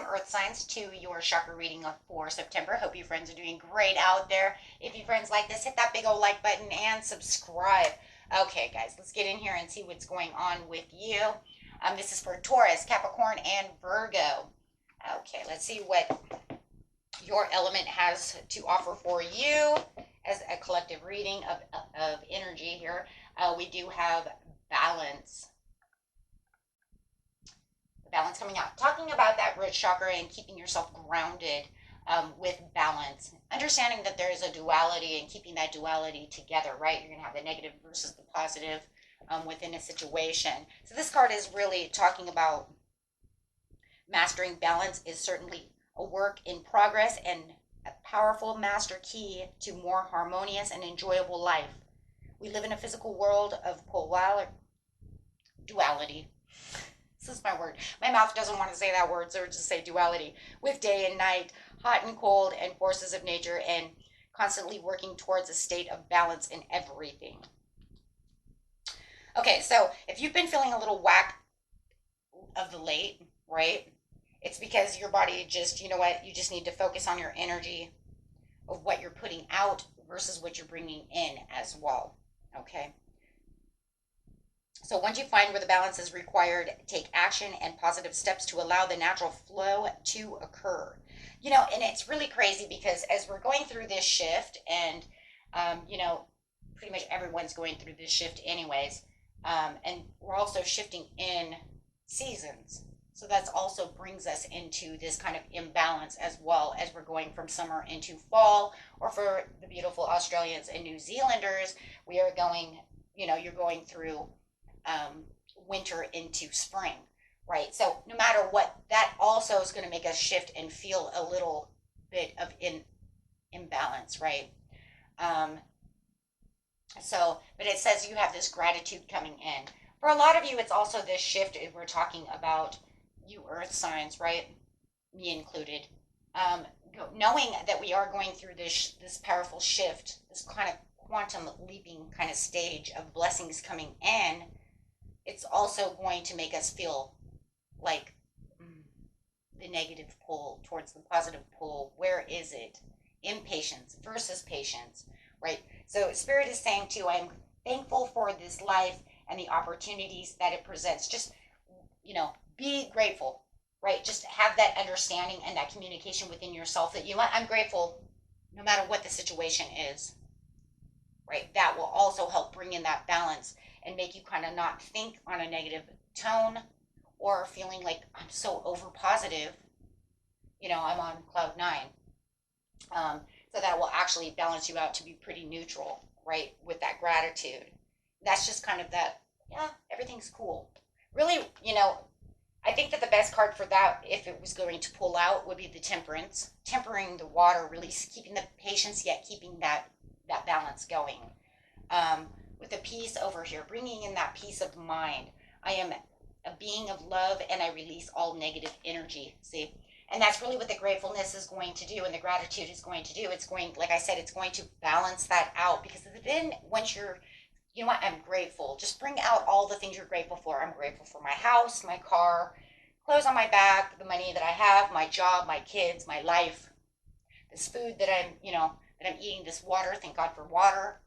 Earth signs to your chakra reading for September. Hope you friends are doing great out there. If you friends like this, hit that big old like button and subscribe. Okay, guys, let's get in here and see what's going on with you. This is for Taurus, Capricorn, and Virgo. Okay, let's see what your element has to offer for you as a collective reading of energy here. We do have balance. Balance coming out. Talking about that root chakra and keeping yourself grounded with balance. Understanding that there is a duality and keeping that duality together, right? You're going to have the negative versus the positive within a situation. So this card is really talking about mastering balance is certainly a work in progress and a powerful master key to more harmonious and enjoyable life. We live in a physical world of duality. This is my word. My mouth doesn't want to say that word, so just say duality. With day and night, hot and cold, and forces of nature, and constantly working towards a state of balance in everything. Okay, so if you've been feeling a little whack of the late, right? It's because your body just, you know what, you just need to focus on your energy of what you're putting out versus what you're bringing in as well, okay? So once you find where the balance is required, take action and positive steps to allow the natural flow to occur. You know, and it's really crazy because as we're going through this shift, and, you know, pretty much everyone's going through this shift anyways, and we're also shifting in seasons. So that also brings us into this kind of imbalance as well as we're going from summer into fall, or for the beautiful Australians and New Zealanders, we are going, you know, you're going through winter into spring, right? So no matter what, that also is going to make us shift and feel a little bit of imbalance, right? But it says you have this gratitude coming in. For a lot of you, it's also this shift. We're talking about you earth signs, right? Me included. Knowing that we are going through this powerful shift, this kind of quantum leaping kind of stage of blessings coming in, it's also going to make us feel like the negative pull towards the positive pull. Where is it? Impatience versus patience, right? So Spirit is saying too, I'm thankful for this life and the opportunities that it presents. Just, you know, be grateful, right? Just have that understanding and that communication within yourself that, you know what, I'm grateful no matter what the situation is, right? That will also help bring in that balance and make you kind of not think on a negative tone or feeling like I'm so over positive, you know, I'm on cloud nine. So that will actually balance you out to be pretty neutral, right? With that gratitude. That's just kind of that, yeah, everything's cool. Really, you know, I think that the best card for that, if it was going to pull out, would be the Temperance. Tempering the water, really keeping the patience, yet keeping that balance going. With the peace over here, bringing in that peace of mind. I am a being of love and I release all negative energy. See? And that's really what the gratefulness is going to do and the gratitude is going to do. It's going, like I said, it's going to balance that out, because then once you're, you know what, I'm grateful. Just bring out all the things you're grateful for. I'm grateful for my house, my car, clothes on my back, the money that I have, my job, my kids, my life, this food that I'm, you know, that I'm eating, this water. Thank God for water.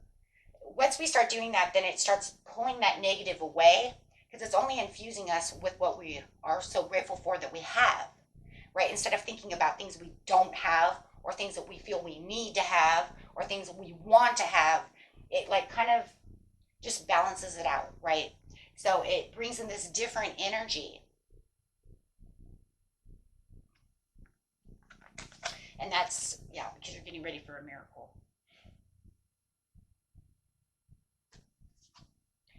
Once we start doing that, then it starts pulling that negative away, because it's only infusing us with what we are so grateful for that we have, right? Instead of thinking about things we don't have, or things that we feel we need to have, or things that we want to have, it like kind of just balances it out, right? So it brings in this different energy. And that's, yeah, because you're getting ready for a miracle.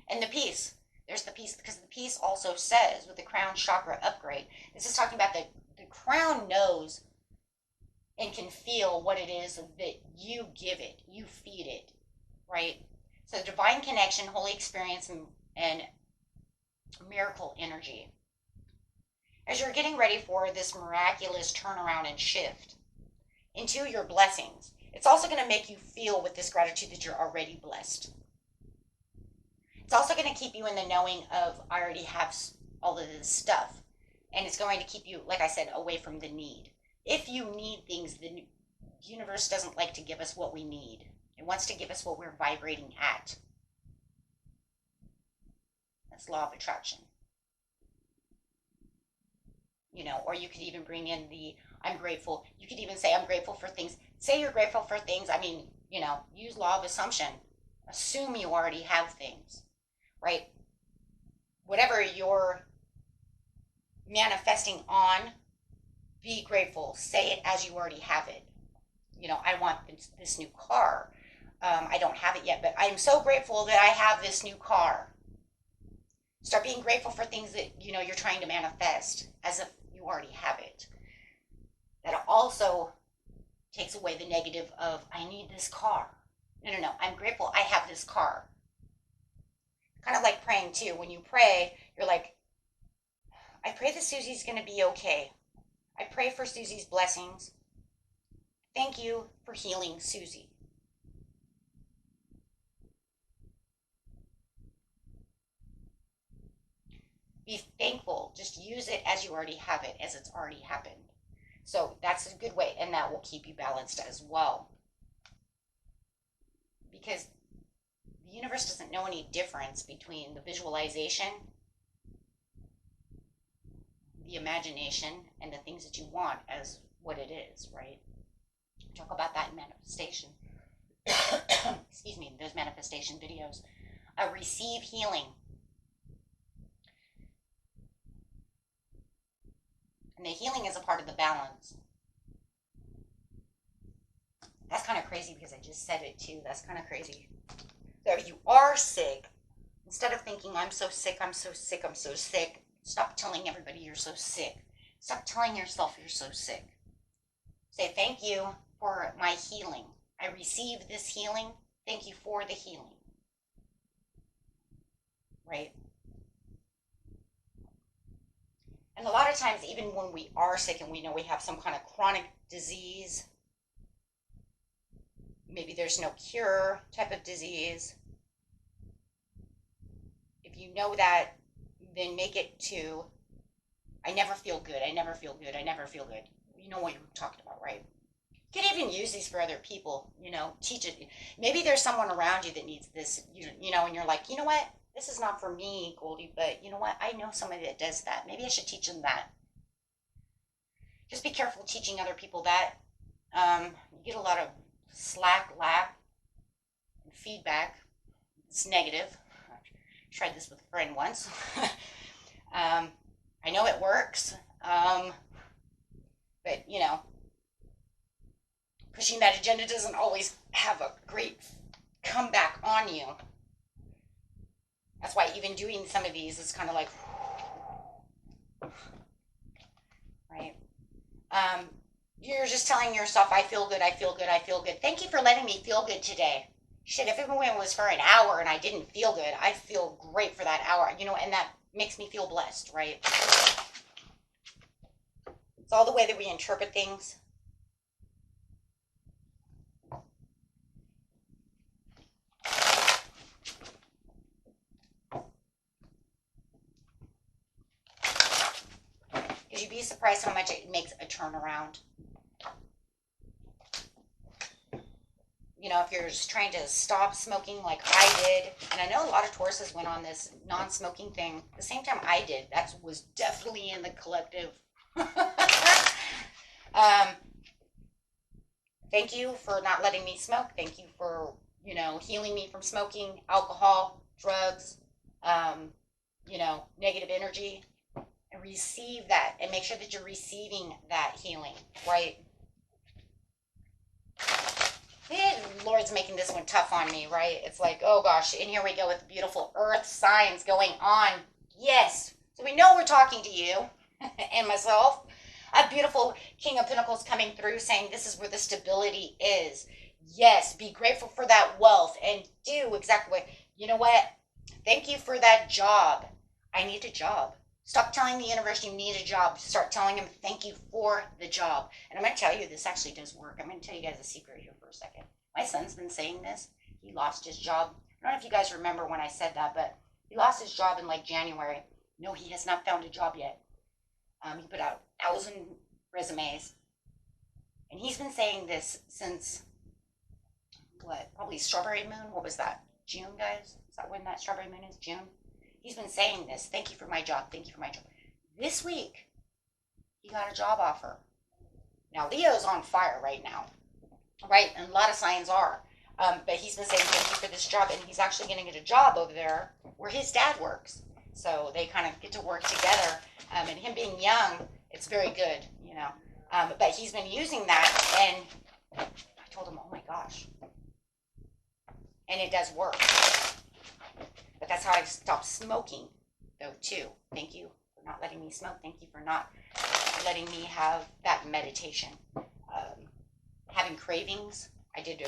And the peace. There's the peace, because the peace also says with the crown chakra upgrade, this is talking about the crown knows and can feel what it is that you give it, you feed it, right? So divine connection, holy experience, and miracle energy. As you're getting ready for this miraculous turnaround and shift into your blessings, it's also going to make you feel with this gratitude that you're already blessed. It's also going to keep you in the knowing of, I already have all of this stuff. And it's going to keep you, like I said, away from the need. If you need things, the universe doesn't like to give us what we need. It wants to give us what we're vibrating at. That's law of attraction. You know, or you could even bring in the I'm grateful. You could even say I'm grateful for things. Say you're grateful for things. I mean, you know, use law of assumption. Assume you already have things, right? Whatever you're manifesting on, be grateful. Say it as you already have it. You know, I want this new car. I don't have it yet, but I'm so grateful that I have this new car. Start being grateful for things that, you know, you're trying to manifest as if you already have it. That also takes away the negative of, I need this car. No. I'm grateful I have this car. Kind of like praying too. When you pray, you're like, I pray that Susie's going to be okay. I pray for Susie's blessings. Thank you for healing Susie. Be thankful. Just use it as you already have it, as it's already happened. So that's a good way, and that will keep you balanced as well. Because the universe doesn't know any difference between the visualization, the imagination, and the things that you want as what it is, right? Talk about that in manifestation. Excuse me, those manifestation videos. Receive healing. And the healing is a part of the balance. That's kind of crazy because I just said it too. That's kind of crazy. So if you are sick, instead of thinking, I'm so sick, I'm so sick, I'm so sick, stop telling everybody you're so sick. Stop telling yourself you're so sick. Say, thank you for my healing. I receive this healing. Thank you for the healing. Right? And a lot of times, even when we are sick and we know we have some kind of chronic disease, maybe there's no cure type of disease, if you know that, then make it to, I never feel good, I never feel good, I never feel good. You know what you're talking about, right? You could even use these for other people, you know, teach it. Maybe there's someone around you that needs this, you know, and you're like, you know what? This is not for me, Goldie, but you know what? I know somebody that does that. Maybe I should teach them that. Just be careful teaching other people that. You get a lot of laugh, and feedback. It's negative. I tried this with a friend once. I know it works, but you know, pushing that agenda doesn't always have a great comeback on you. That's why even doing some of these is kind of like, right? You're just telling yourself, I feel good, I feel good, I feel good. Thank you for letting me feel good today. Shit, if it was for an hour and I didn't feel good, I feel great for that hour, you know, and that makes me feel blessed, right? It's all the way that we interpret things. Because you'd be surprised how much it makes a turnaround. You know, if you're just trying to stop smoking like I did, and I know a lot of Tauruses went on this non-smoking thing the same time I did. That was definitely in the collective. Thank you for not letting me smoke. Thank you for, you know, healing me from smoking, alcohol, drugs, you know, negative energy. And receive that and make sure that you're receiving that healing, right? The Lord's making this one tough on me, right? It's like, oh gosh, and here we go with beautiful earth signs going on. Yes. So we know we're talking to you and myself. A beautiful King of Pentacles coming through saying this is where the stability is. Yes, be grateful for that wealth and do exactly what, you know what? Thank you for that job. I need a job. Stop telling the universe you need a job. Start telling him thank you for the job. And I'm going to tell you this actually does work. I'm going to tell you guys a secret here for a second. My son's been saying this. He lost his job. I don't know if you guys remember when I said that, but he lost his job in like January. No, he has not found a job yet. He put out 1,000 resumes. And he's been saying this since, what, probably Strawberry Moon? What was that? June, guys? Is that when that Strawberry Moon is? June? He's been saying this. Thank you for my job. Thank you for my job. This week, he got a job offer. Now, Leo's on fire right now, right? And a lot of signs are. But he's been saying thank you for this job, and he's actually going to get a job over there where his dad works. So they kind of get to work together. And him being young, it's very good, you know. But he's been using that, and I told him, oh my gosh. And it does work. But that's how I stopped smoking, though, too. Thank you for not letting me smoke. Thank you for not letting me have that meditation. Having cravings. I did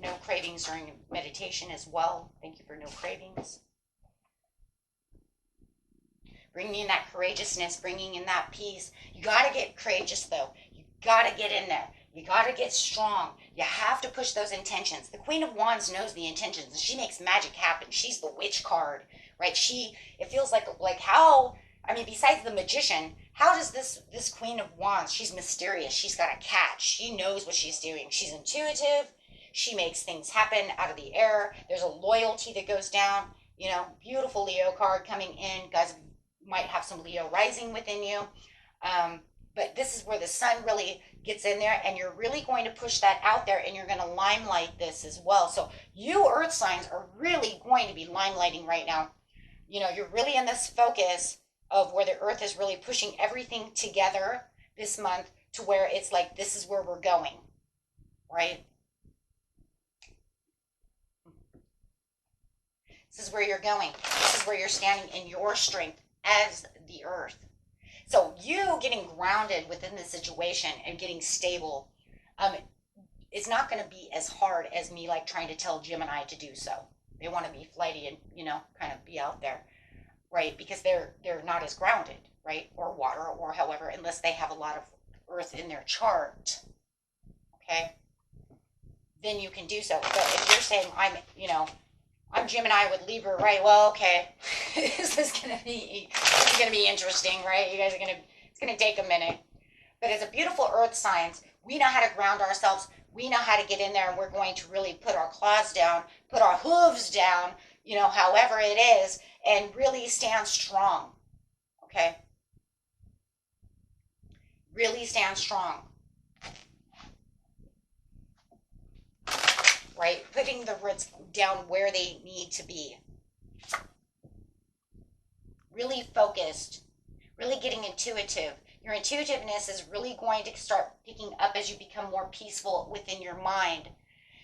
no cravings during meditation as well. Thank you for no cravings. Bringing in that courageousness, bringing in that peace. You got to get courageous, though. You got to get in there. You got to get strong. You have to push those intentions. The Queen of Wands knows the intentions. She makes magic happen. She's the witch card, right? It feels like how, I mean, besides the magician, how does this Queen of Wands, she's mysterious. She's got a catch. She knows what she's doing. She's intuitive. She makes things happen out of the air. There's a loyalty that goes down. You know, beautiful Leo card coming in. Guys might have some Leo rising within you. But this is where the sun really gets in there, and you're really going to push that out there, and you're going to limelight this as well. So you earth signs are really going to be limelighting right now. You know, you're really in this focus of where the earth is really pushing everything together this month to where it's like, this is where we're going, right? This is where you're going. This is where you're standing in your strength as the earth. So you getting grounded within the situation and getting stable, it's not going to be as hard as me like trying to tell Gemini to do so. They want to be flighty and, you know, kind of be out there, right? Because they're not as grounded, right? Or water or however, unless they have a lot of earth in their chart, okay? Then you can do so. But if you're saying I'm Gemini with Libra, right? Well, okay, this is gonna be interesting, right? It's gonna take a minute. But as a beautiful earth signs, we know how to ground ourselves. We know how to get in there, and we're going to really put our claws down, put our hooves down, you know, however it is, and really stand strong, okay? Really stand strong. Right? Putting the roots down where they need to be. Really focused. Really getting intuitive. Your intuitiveness is really going to start picking up as you become more peaceful within your mind.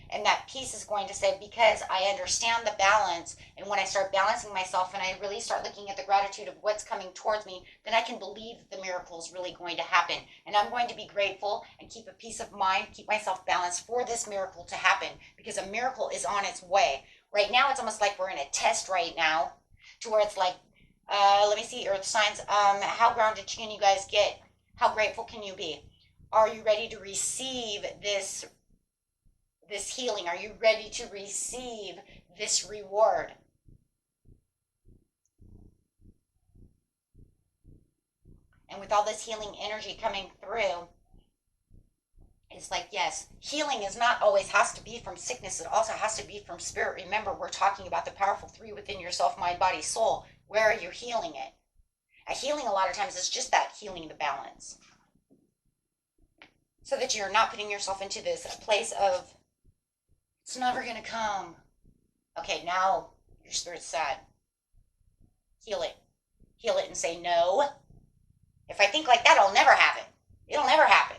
And that peace is going to say, because I understand the balance, and when I start balancing myself and I really start looking at the gratitude of what's coming towards me, then I can believe the miracle is really going to happen. And I'm going to be grateful and keep a peace of mind, keep myself balanced for this miracle to happen, because a miracle is on its way. Right now, it's almost like we're in a test right now, to where it's like, let me see, earth signs, how grounded can you guys get? How grateful can you be? Are you ready to receive this healing? Are you ready to receive this reward? And with all this healing energy coming through, it's like, yes, healing is not always has to be from sickness. It also has to be from spirit. Remember, we're talking about the powerful three within yourself, mind, body, soul. Where are you healing it? A healing a lot of times is just that, healing the balance. So that you're not putting yourself into this place of, it's never going to come. Okay, now your spirit's sad. Heal it. Heal it and say, no. If I think like that, it'll never happen. It'll never happen.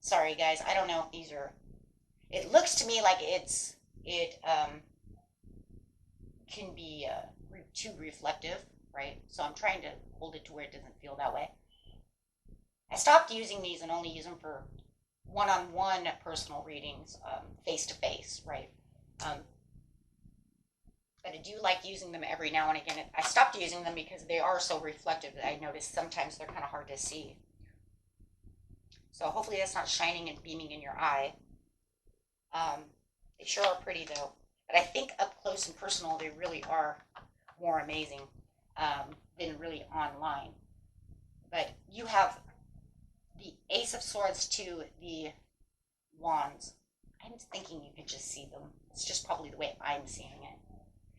Sorry, guys. I don't know if these are... It looks to me like it can be too reflective, right? So I'm trying to hold it to where it doesn't feel that way. I stopped using these and only use them for one-on-one personal readings, face-to-face, right? But I do like using them every now and again. I stopped using them because they are so reflective that I notice sometimes they're kind of hard to see. So hopefully that's not shining and beaming in your eye. They sure are pretty, though. But I think up close and personal, they really are more amazing than really online. But you have the Ace of Swords to the Wands. I'm thinking you could just see them. It's just probably the way I'm seeing it.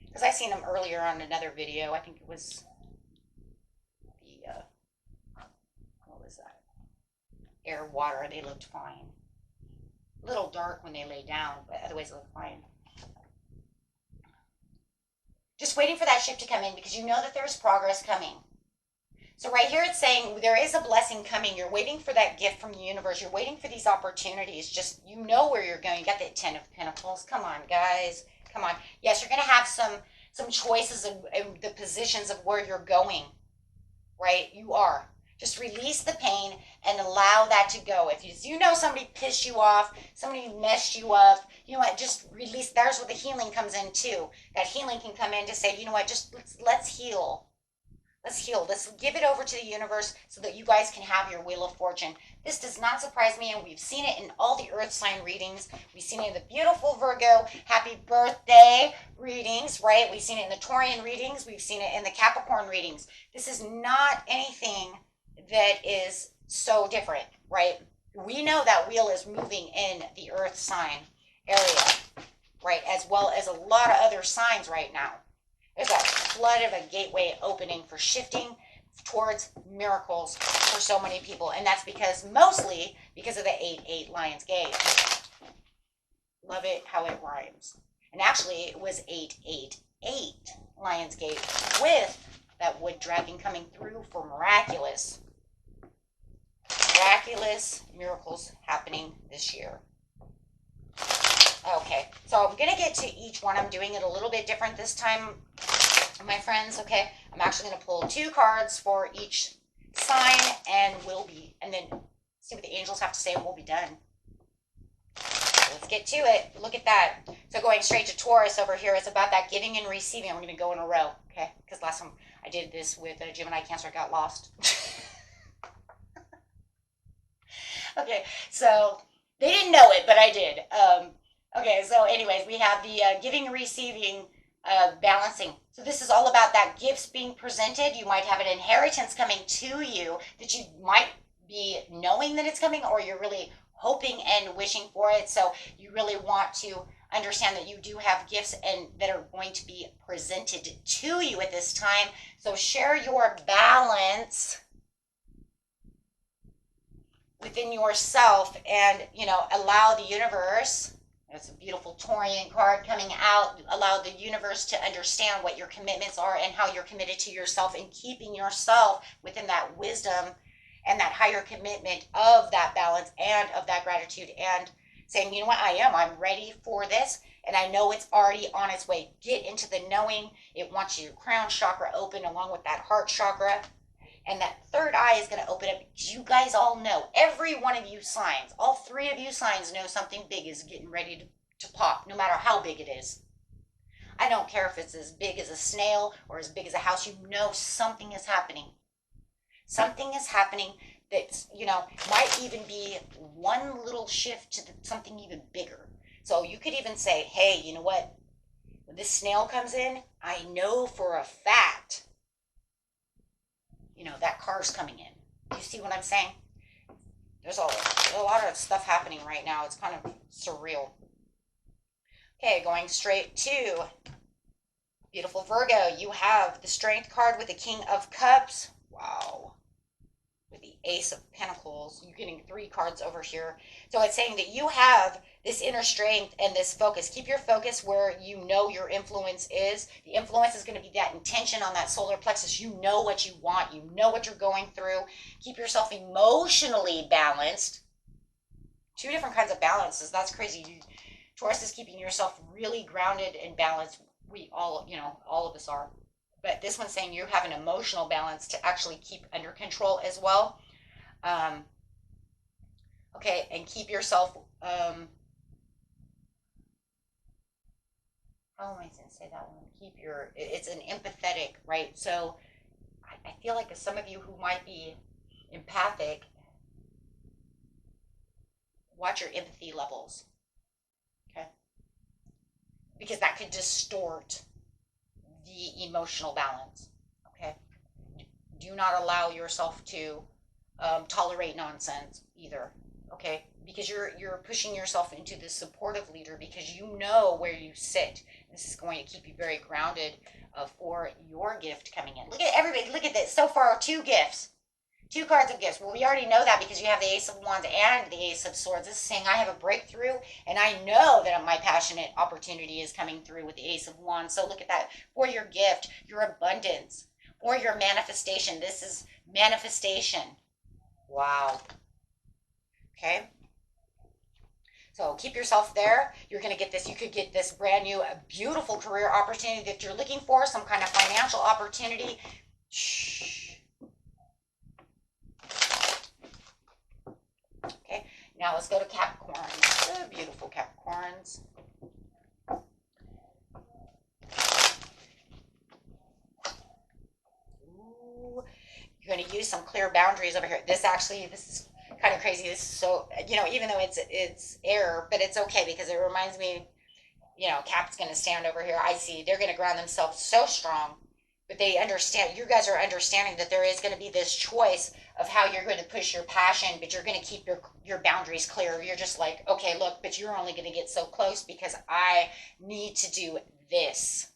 Because I seen them earlier on another video. I think it was the, what was that? Air, water. They looked fine. A little dark when they lay down, but otherwise they look fine. Just waiting for that shift to come in because you know that there's progress coming. So right here it's saying there is a blessing coming. You're waiting for that gift from the universe. You're waiting for these opportunities. Just, you know where you're going. You got the Ten of Pentacles. Come on, guys. Come on. Yes, you're going to have some choices in the positions of where you're going. Right? You are. Just release the pain and allow that to go. If you know somebody pissed you off, somebody messed you up, you know what, just release. There's where the healing comes in too. That healing can come in to say, you know what, just let's heal. Let's heal. Let's give it over to the universe so that you guys can have your Wheel of Fortune. This does not surprise me, and we've seen it in all the Earth sign readings. We've seen it in the beautiful Virgo happy birthday readings, right? We've seen it in the Taurian readings. We've seen it in the Capricorn readings. This is not anything that is so different, right? We know that wheel is moving in the Earth sign area, right? As well as a lot of other signs right now. There's a flood of a gateway opening for shifting towards miracles for so many people. And that's mostly because of the 8-8 Lion's Gate. Love it how it rhymes. And actually it was 8-8-8 Lion's Gate with that wood dragon coming through for miraculous miracles happening this year. Okay, so I'm going to get to each one. I'm doing it a little bit different this time, my friends, okay? I'm actually going to pull 2 cards for each sign, and then see what the angels have to say, and we'll be done. So let's get to it. Look at that. So going straight to Taurus over here, it's about that giving and receiving. I'm going to go in a row, okay? Because last time I did this with Gemini, Cancer, got lost. Okay, so they didn't know it, but I did. Okay, so anyways, we have the giving and receiving, balancing. So this is all about that gifts being presented. You might have an inheritance coming to you that you might be knowing that it's coming, or you're really hoping and wishing for it. So you really want to understand that you do have gifts and that are going to be presented to you at this time. So share your balance within yourself and, allow the universe. It's a beautiful Taurian card coming out. Allow the universe to understand what your commitments are and how you're committed to yourself and keeping yourself within that wisdom and that higher commitment of that balance and of that gratitude, and saying, you know what, I'm ready for this, and I know it's already on its way. Get into the knowing. It wants your crown chakra open along with that heart chakra. And that third eye is going to open up. You guys all know, every one of you signs, all 3 of you signs know something big is getting ready to pop, no matter how big it is. I don't care if it's as big as a snail or as big as a house. You know something is happening. Something is happening that's, might even be one little shift to something even bigger. So you could even say, hey, you know what? When this snail comes in, I know for a fact that car's coming in. You see what I'm saying? There's a lot of stuff happening right now. It's kind of surreal. Okay, going straight to beautiful Virgo. You have the Strength card with the King of Cups. Wow. With the Ace of Pentacles. You're getting 3 cards over here. So it's saying that you have this inner strength and this focus. Keep your focus where you know your influence is. The influence is going to be that intention on that solar plexus. You know what you want. You know what you're going through. Keep yourself emotionally balanced. 2 different kinds of balances. That's crazy. Taurus is keeping yourself really grounded and balanced. We all, all of us are. But this one's saying you have an emotional balance to actually keep under control as well. Okay, and keep yourself, how am I going to say that one? It's an empathetic, right? So I feel like some of you who might be empathic, watch your empathy levels, okay? Because that could distort the emotional balance. Okay. Do not allow yourself to tolerate nonsense either. Okay, because you're pushing yourself into this supportive leader because you know where you sit. This is going to keep you very grounded for your gift coming in. Look at everybody. Look at this. So far, 2 gifts. 2 cards of gifts. Well, we already know that because you have the Ace of Wands and the Ace of Swords. This is saying I have a breakthrough, and I know that my passionate opportunity is coming through with the Ace of Wands. So look at that. For your gift, your abundance, or your manifestation. This is manifestation. Wow. Okay. So keep yourself there. You're going to get this. You could get this brand new, beautiful career opportunity that you're looking for, some kind of financial opportunity. Shh. Okay. Now let's go to Capricorns. The beautiful Capricorns. Ooh. You're going to use some clear boundaries over here. This is kind of crazy. This is so, even though it's air, but it's okay because it reminds me, Cap's going to stand over here. I see they're going to ground themselves so strong, but they understand, you guys are understanding that there is going to be this choice of how you're going to push your passion, but you're going to keep your boundaries clear. You're just like, okay, look, but you're only going to get so close because I need to do this.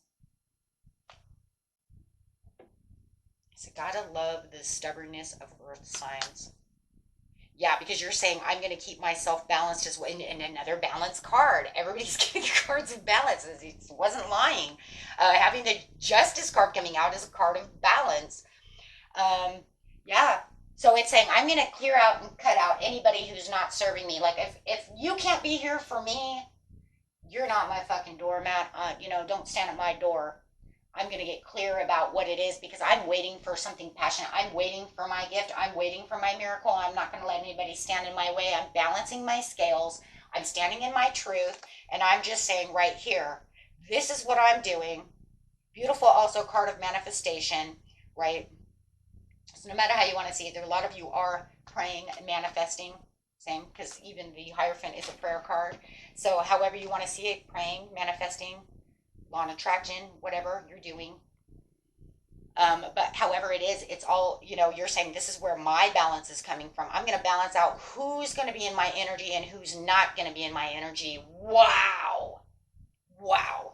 So gotta love the stubbornness of earth signs. Yeah, because you're saying I'm going to keep myself balanced as well. And another balance card. Everybody's getting cards of balance. It wasn't lying. Having the Justice card coming out is a card of balance. Yeah. So it's saying I'm going to clear out and cut out anybody who's not serving me. Like if you can't be here for me, you're not my fucking doormat. Don't stand at my door. I'm going to get clear about what it is because I'm waiting for something passionate. I'm waiting for my gift. I'm waiting for my miracle. I'm not going to let anybody stand in my way. I'm balancing my scales. I'm standing in my truth. And I'm just saying right here, this is what I'm doing. Beautiful also card of manifestation, right? So no matter how you want to see it, there a lot of you are praying and manifesting. Same, because even the Hierophant is a prayer card. So however you want to see it, praying, manifesting, law and attraction, whatever you're doing. But however it is, it's all, you're saying this is where my balance is coming from. I'm going to balance out who's going to be in my energy and who's not going to be in my energy. Wow. Wow.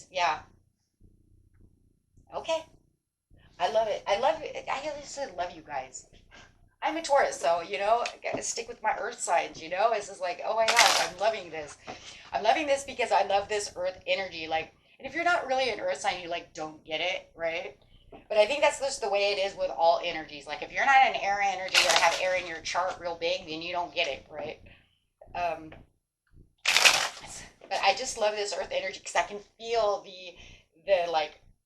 Yeah. Okay. I love it. I love it. I just love you guys. I'm a Taurus, so I gotta stick with my earth signs, It's just like, oh my gosh, I'm loving this. I'm loving this because I love this earth energy. Like, and if you're not really an earth sign, you don't get it, right? But I think that's just the way it is with all energies. Like if you're not an air energy or have air in your chart real big, then you don't get it, right? But I just love this earth energy because I can feel the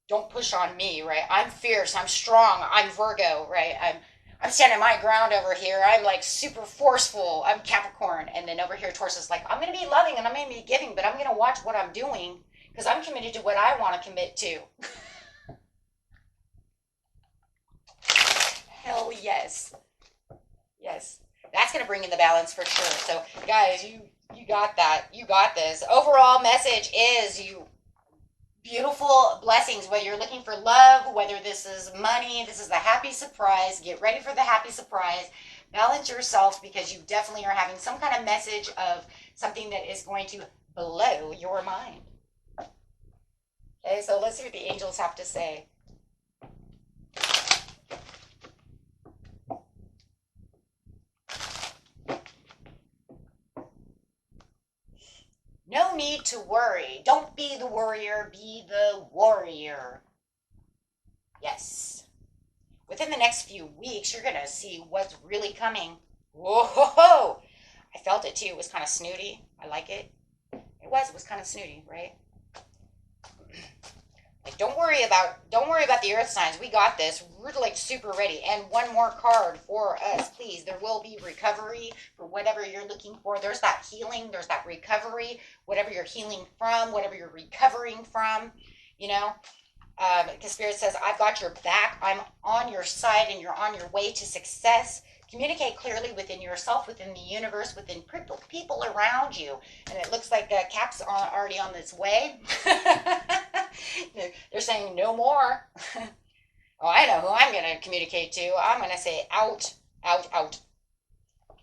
don't push on me, right? I'm fierce, I'm strong, I'm Virgo, right? I'm standing my ground over here. I'm super forceful. I'm Capricorn. And then over here, Taurus is I'm going to be loving and I'm going to be giving, but I'm going to watch what I'm doing because I'm committed to what I want to commit to. Hell yes. Yes. That's going to bring in the balance for sure. So guys, you got that. You got this. Overall message is beautiful blessings, whether you're looking for love, whether this is money, this is the happy surprise. Get ready for the happy surprise. Balance yourself because you definitely are having some kind of message of something that is going to blow your mind. Okay, so let's see what the angels have to say. No need to worry. Don't be the worrier, be the warrior. Yes. Within the next few weeks, you're going to see what's really coming. Whoa! I felt it too. It was kind of snooty. I like it. It was kind of snooty, right? Don't worry about the earth signs. We got this. We're super ready. And one more card for us, please. There will be recovery for whatever you're looking for. There's that healing. There's that recovery. Whatever you're healing from, whatever you're recovering from, because Spirit says, I've got your back. I'm on your side and you're on your way to success. Communicate clearly within yourself, within the universe, within people around you. And it looks like Cap's already on this way. They're saying no more. Oh, I know who I'm going to communicate to. I'm going to say out, out, out.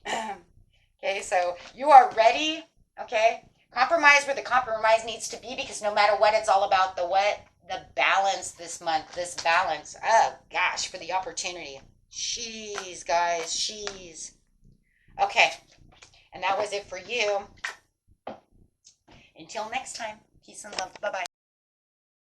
Okay, so you are ready. Okay, compromise where the compromise needs to be, because no matter what, it's all about the what? The balance this month. This balance. Oh, gosh, for the opportunity. Jeez, guys, jeez. Okay, and that was it for you. Until next time, peace and love. Bye-bye.